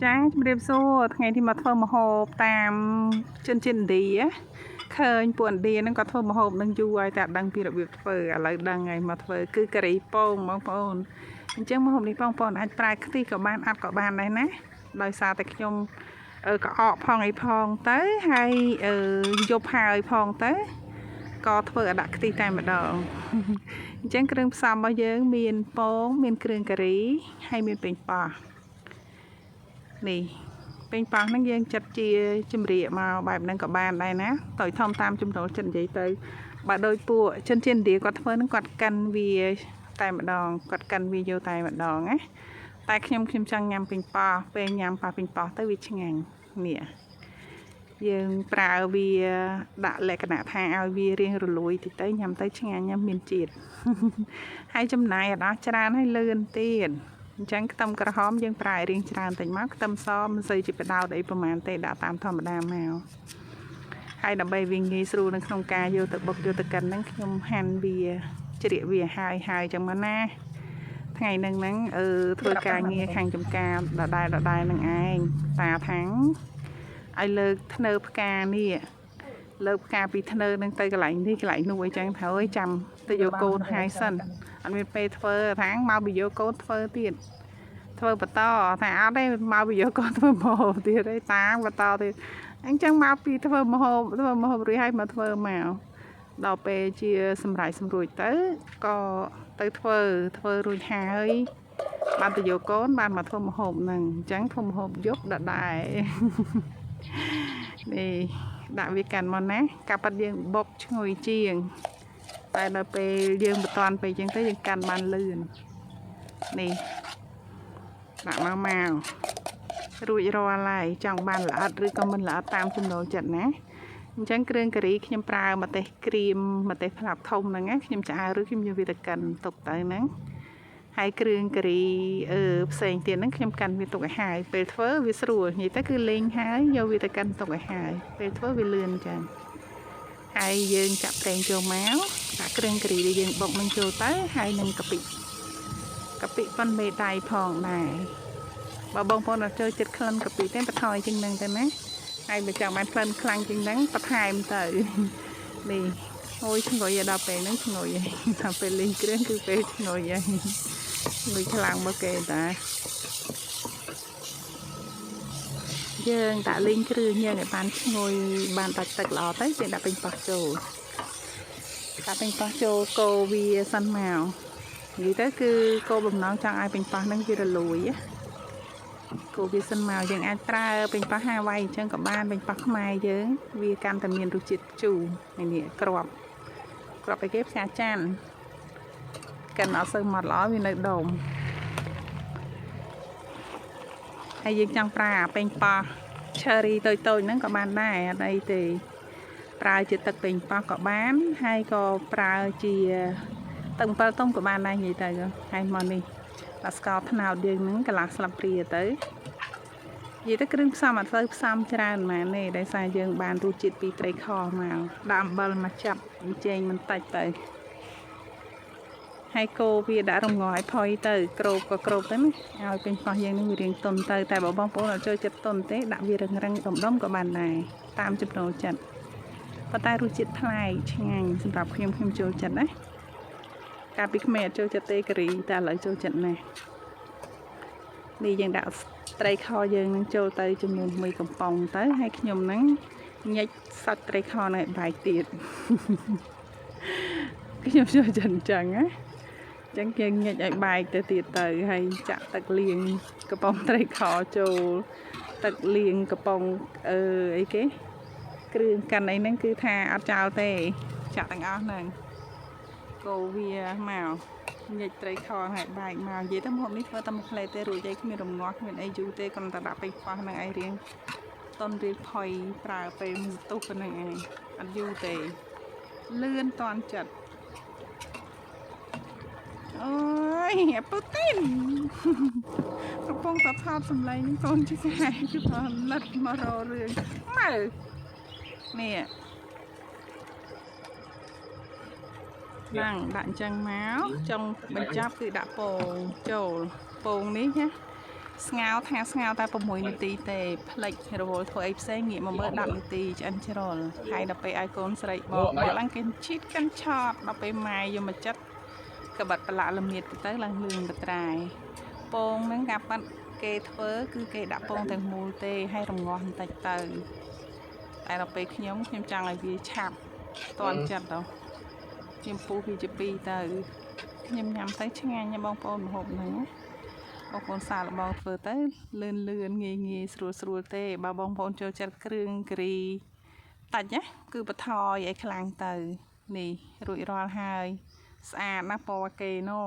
จ้าជំរាបសួរថ្ងៃនេះមកធ្វើម្ហូបតាមចិនឥណ្ឌាឃើញពួកឥណ្ឌាហ្នឹងក៏ធ្វើម្ហូបនឹងយូរហើយតែអត់ដឹងពីរបៀបធ្វើឥឡូវដឹងហើយមកធ្វើគឺការីពងបងប្អូនអញ្ចឹងម្ហូបនេះបងប្អូនអាចប្រើខ្ទិះក៏បានអត់ក៏បានដែរណាដោយសារតែខ្ញុំក៏អកផងអីផងទៅហើយយប់ហើយផងទៅក៏ធ្វើឲ្យដាក់ខ្ទិះតែម្ដងអញ្ចឹងគ្រឿងផ្សំរបស់យើងមានពងមានគ្រឿងការីហើយមានប៉េងប៉ោះនេះពេញប៉ោះហ្នឹងយើងចាត់ជាចម្រៀកមកបែបហ្នឹងក៏បានដែរណាតើធំតាមចំណូលចិត្តនិយាយទៅបើដោយពួកចិនឥណ្ឌាគាត់ធ្វើហ្នឹងគាត់កិនវាតែម្ដងគាត់កិនវាយកតែម្ដងណាតែខ្ញុំចង់ញ៉ាំពេញប៉ោះពេលញ៉ាំប៉ោះពេញប៉ោះទៅវាឆ្ងាញ់នេះយើងប្រើវាដាក់លក្ខណៈថាឲ្យវារៀងរលួយតិចទៅញ៉ាំទៅឆ្ងាញ់មានជាតិហើយចំណាយអត់អស់ច្រើនហើយលឿនទៀតអញ្ចឹងខ្ទឹមក្រហមយើងប្រើរៀងច្រើនតិចមកខ្ទឹមសមិនសូវជាបដោតអីប្រហែលទេដាក់តាមធម្មតាមកហើយដើម្បីវាងាយស្រួលនៅក្នុងការយកទៅបុកយកទៅកិនហ្នឹងខ្ញុំហាន់វាជ្រៀកវាហើយចឹងមកណាថ្ងៃហ្នឹងធ្វើការងារខាងចំការដដែលនឹងឯងតាថាំងឲ្យលើកធ្នើផ្កានេះលើកផ្កាពីធ្នើនឹងទៅកន្លែងនេះកន្លែងនោះអីចឹងទៅឲ្យចាំទៅយកកូនហើយសិនអត់មានពេលធ្វើថាងមកពីយកកូនធ្វើទៀតធ្វើបន្តថាអត់ទេមកពីយកកូនធ្វើម្ហូបទៀតទេតាបន្តទៀតអញ្ចឹងមកពីធ្វើម្ហូបរួចហើយមកធ្វើមកដល់ពេលជាសម្រាប់សម្រួចទៅក៏ទៅធ្វើរួចហើយបានទៅយកកូនបានមកធ្វើម្ហូបហ្នឹងអញ្ចឹងធ្វើម្ហូបយប់ដដែលនេះដាក់វាកាន់មកណាកាប់បាត់យើងបុកឈ្ងុយជាងតែដល់ពេលយើងមិនតាន់ពេលអញ្ចឹងទៅយើងកាន់បានលឿននេះដាក់មករួចរាល់ហើយចង់បានល្អិតឬក៏មិនល្អិតតាមចំណូលចិត្តណាអញ្ចឹងគ្រឿងការីខ្ញុំប្រើម្ទេសក្រៀមម្ទេសផ្លាប់ធំហ្នឹងណាខ្ញុំឆ្អើរឬខ្ញុំយកវាទៅកិនទុកទៅហ្នឹងហើយគ្រឿងការីផ្សេងទៀតហ្នឹងខ្ញុំកាន់វាទុកឲ្យហើយពេលធ្វើវាស្រួលនិយាយទៅគឺលេងហើយយកវាទៅកាន់ទុកឲ្យហើយពេលធ្វើវាលឿនចឹងហើយយើងចាក់ប្រេងចូលមកដាក់គ្រឿងការីដែលយើងបុកនឹងចូលទៅហើយនឹងកាពិប៉ុនមេដៃផងដែរបើបងប្អូនអត់ចូលចិត្តក្លិនកាពិទេបន្ថយជាងហ្នឹងទៅណាហើយបើចង់បានក្លិនខ្លាំងជាងហ្នឹងបន្ថែមទៅនេះអូយឈ្ងុយដល់ពេលហ្នឹងឈ្ងុយហើយដល់ពេលលេងគ្រឿងគឺពេលឈ្ងុយហើយលុយខ្លាំងមកគេតាយើងដាក់លេងគ្រឿងយើងឲ្យបានឈ្ងុយបានដាច់ទឹកល្អទៅយើងដាក់ពេញប៉ោះចូលដាក់ពេញប៉ោះចូលកូរវាសិនមកនិយាយទៅគឺគោលបំណងចង់ឲ្យពេញប៉ោះហ្នឹងវារលួយគោវាសិនមកយើងអាចប្រើពេញប៉ោះហាវ៉ៃអញ្ចឹងក៏បានពេញប៉ោះខ្មែរយើងវាកាន់តែមានរសជាតិជូរនេះក្របឲ្យគេផ្សាចានកិនអត់សូវម៉ត់ល្អវានៅដុំហើយយើងចង់ប្រើពេញប៉ោះ cherry តូចហ្នឹងក៏បានដែរអត់អីទេប្រើជាទឹកពេញប៉ោះក៏បានហើយក៏ប្រើជាទឹកអំពិលទុំក៏បានដែរនិយាយទៅហើយមកនេះដាក់ស្ករត្នោតយើងហ្នឹងកន្លះស្លាបព្រាទៅនិយាយទៅគ្រឿងផ្សំអត់ទៅផ្សំច្រើនហ្មងទេដោយសារយើងបានរសជាតិពីត្រីខមកដាក់អំបិលមកចាប់ចេញបន្តិចទៅហើយកូរវាដាក់រំងាស់ឲ្យផុយទៅក្របក៏ក្របទៅណាឲ្យពេញប៉ោះយើងនឹងវារៀងទន់ទៅតែបើបងប្អូនអត់ចូលចិត្តទន់ទេដាក់វារឹងដុំក៏បានដែរតាមចំណូលចិត្តប៉ុន្តែរសជាតិប្លែកឆ្ងាញ់សម្រាប់ខ្ញុំចូលចិត្តណាកាលពីក្មេងអត់ចូលចិត្តទេការីតែឥឡូវចូលចិត្តណាស់នេះយើងដាក់ត្រីខយើងនឹងចូលទៅចំនួន1កំប៉ុងទៅហើយខ្ញុំហ្នឹងញិចសាច់ត្រីខនៅឲ្យបែកទៀតខ្ញុំចូលចិត្តអញ្ចឹងណាអញ្ចឹងគេញិចឲ្យបែកទៅទៀតទៅហើយចាក់ទឹកលាងកំប៉ុងត្រីខចូលទឹកលាងកំប៉ុងអីគេគ្រឿងកាន់អីហ្នឹងគឺថាអត់ចោលទេចាក់ទាំងអស់ហ្នឹងកូរវាមកញិចត្រីខឲ្យបែកមកនិយាយទៅម្ហូបនេះធ្វើតែមួយផ្លែទេរួចហើយគ្មានរងាស់គ្មានអីយូរទេគ្រាន់តែដាក់ពេញប៉ោះហ្នឹងឯងរៀងតុនរៀងផុយប្រើពេលមួយទុះប៉ុណ្្នឹងឯងអត់យូរទេលឿនតាន់ចិត្តអូយពូទីនកំពុងតែថតសម្លេងកូនជីកែគឺថាលិតមករករឿងមើលនេះដាក់អញ្ចឹងមកចុងបញ្ចប់គឺដាក់ពងចូលពងនេះណា ស្ងោថាស្ងោតែ6នាទីទេផ្លេចរវល់ធ្វើអីផ្សេងងាកមកមើល10នាទីឆ្អិនច្រលហើយដល់ពេលឲ្យកូនស្រីបកឡើងគេឈីតកាន់ឆតដល់ពេលម៉ែយកមកចិត្តក្បិតប្រឡាក់ល្មៀតទៅឡើងលឿងបត្រាយពងហ្នឹងការប៉ាត់គេធ្វើគឺគេដាក់ពងទាំងមូលទេហើយរងាស់បន្តិចទៅតែដល់ពេលខ្ញុំចង់ឲ្យវាឆាប់តន់ចិត្តទៅខ្ញុំពុះវាជា2ទៅខ្ញុំញ៉ាំទៅឆ្ងាញ់ណាបងប្អូនម្ហូបហ្នឹងបងប្អូនសាកល្បងធ្វើទៅលឿនងាយស្រួលទេបើបងប្អូនចូលចិត្តគ្រឿងការីតាច់ណាគឺបន្ថយឲ្យខ្លាំងទៅនេះរួចរាល់ហើយស្អាតណាស់ពណ៌កេណូ